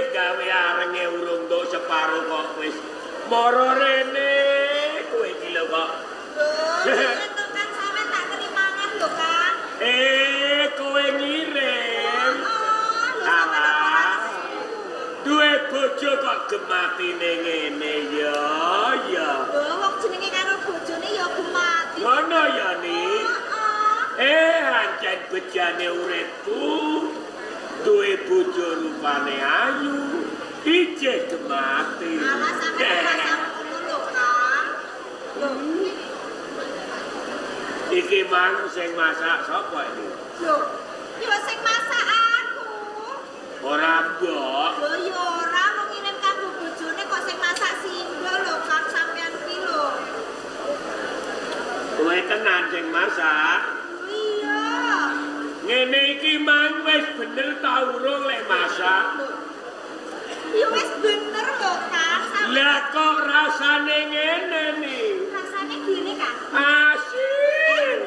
gawe arenge urung tok separo kok wis mara rene kowe iki lho kok. Entuk kan sampe tak terimangan lho, Kang. Kowe ngirim. Alah. Duwe bojo kok gematine ngene ya. Lho wong jenenge karo bojone ya gemati. Ngono ya Ni. Ancen bejane uripku. Duwe bojo rupane ayu, ijeh gemati. Alah sampe rasa ngono lho, Kang. Iki mang sing masak sapa iki? Lho, ya sing masak aku. Ora mbok. Lho ya ora mau ngirim kanggo bojone kok sing masak Sindro lho, Kang sampean ki lho. Kowe tenan sing masak? Iya. Ngene iki mang wis bener ta urung lek masak? Ya wis bener lho, Kang. Lah kok rasane ngene nih? Rasane gini, Kang. Asin.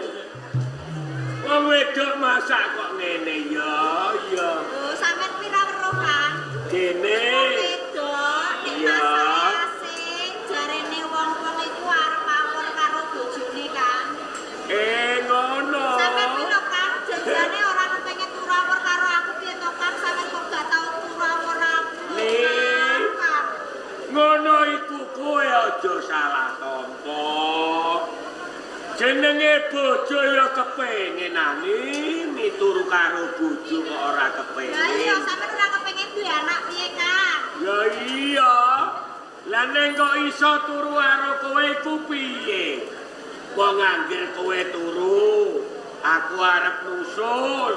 Wong wedok masak kok ngene ya. Lho, sampean pira weruh, Kang? Kene. Wedok nek masak asin, jarene wong-wong iku arep pawon karo bojone, Kang. Ngono. Sampeyan piro, Kang? Janjane ora kepengin turawur karo aku piye to, Kang? Sampeyan kok gak tau turawur aku. Nih. Kang. Ngono iku kowe aja salah tampa. Jenenge bojo ya kepengin nanging mituru karo bojo kok ora kepengin. Lah iya, sampeyan ora kepengin duwe anak piye, Kang? Ya iya. Lah ning kok iso turu karo kowe iku piye? Wong anggere kowe turu, aku arep nusul.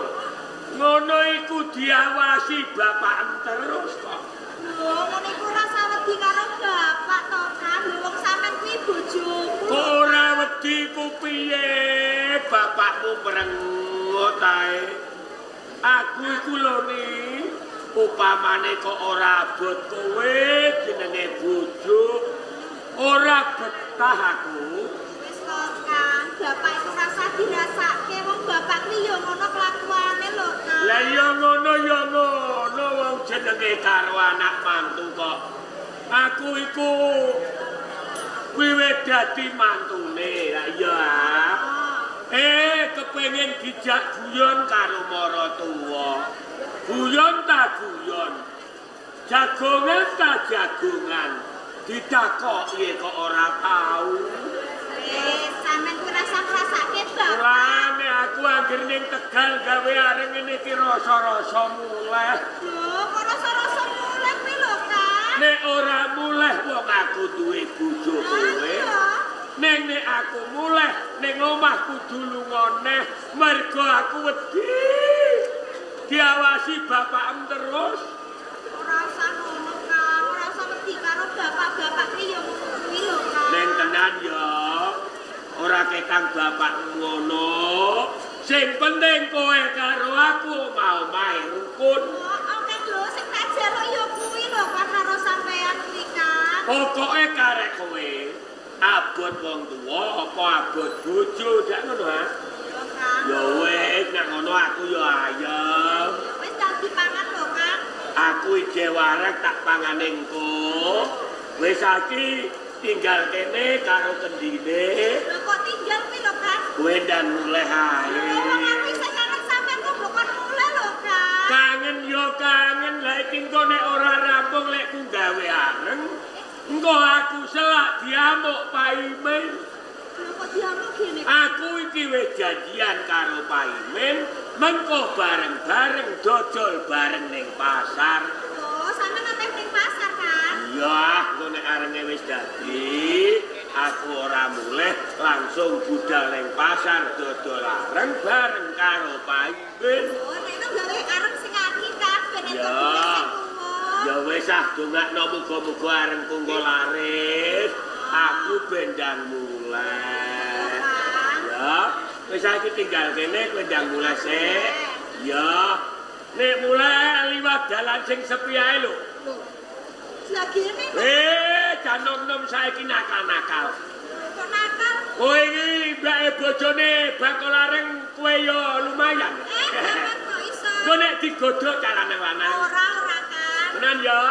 Ngono iku diawasi bapak terus kok. Lho, ngono iku rasa wedi karo bapak to, Kang. Lho wong sampeyan kuwi bojoku. Kok ora wedi ku piye? Bapakmu merengut ae. Aku iku lho Ni, upamane kok ora abot kowe jenenge bojo, ora betah aku. Wis kok, Kang. Bapak iku rasa dirasake wong bapak kuwi ya ngono kelakuane lho, Kang. Lah ya ngono wong jenenge karo anak mantu kok. Aku iku kuwi dadi mantune. Lah iya. Kepengin dijak guyon karo maratuwa. Guyon ta guyon. Jagongan ta jagongan. Ditakoki kok ora tau. Sampeyan kuwi rasa ngrasake bapak. Rame aku anggere ning Tegal gawe areng ngene iki rasa-rasa muleh. Lho, kok rasa-rasa muleh kuwi lho, Kang. Nek ora muleh wong aku duwe bojo kowe. Nek aku muleh ning omah kudu lunga neh mergo aku wedi. Diawasi bapakmu terus. Ora usah ngono, Kang. Ora usah wedi karo bapak-bapak kuwi ya ngono kuwi lho, Kang. Ning tenan ya. Ora kekang bapakmu ngono. Sing penting kowe karo aku mau main rukun. Oke lho, sing tak jaluk ya kuwi lho, Kang, karo sampeyan kuwi, Kang. Pokoke karek kowe abot wong tuwa apa abot bojo dak ngono ha? Yo, Kang. Ya wis nek ngono aku ya ayem. Wis tak dipangan lho, Kang. Aku ije wareg tak pangan engko. Wis saiki tinggal kene karo kendine. Lho kok tinggal kuwi lho, Kang? Kowe ndan muleh ae. Lho, wong aku isih kangen sampeyan kok bukan mulai lho, Kang. Kangen yo kangen lek iki engko nek ora rampung lek ku gawe areng. Engko aku selak diamuk Paimin. Lho kok diamuk gini? Aku iki wis janjian karo Paimin, mengko bareng-bareng dodol bareng ning pasar. Lho, sampeyan ngateh ning pasar, Kang. Iya, engko nek arenge wis dadi, aku ora muleh langsung budal ning pasar dodol areng bareng karo Paimin. Lho, nek itu gawe areng sing aki, Kang, ben entuk duit sing tuwa. Ya wis dongakno muga-muga areng tunggu laris. Aku bendang mulai. Ya, wis saiki tinggal kene kowe ndang mulai sik. Ya. Nek mulai liwat dalan sing sepi ae lho. Lagi ini jan nom-nom saiki nakal-nakal. kok nakal? Kowe iki mbake bojone bakal areng kowe yo lumayan. Sampeyan kok iso? Kowe nek digodhog carane lanang. Ora kan. Tenan ya?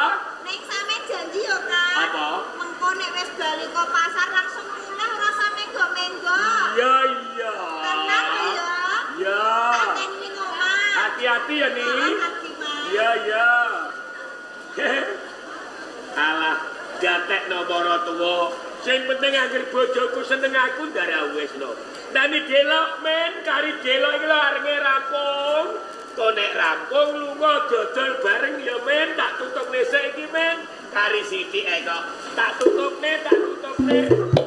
Nek sampe janji yo kan. Apa? Mengko nek wis bali ke pasar langsung mulih ora sampe menggo-menggo. Iya iya. Tenang ya. Ya. Santen ning omah. Hati-hati ya nih. Hati, Mas. Iya iya. Alah, gatekno para tuwa. Sing penting anggere bojoku seneng aku ndara wis no. Dani delok men kari delok iki lho arenge rampung. Kok nek rampung lunga dodol bareng ya men tak tutup nesek iki men. Kari sithik kok. Tak tutupne.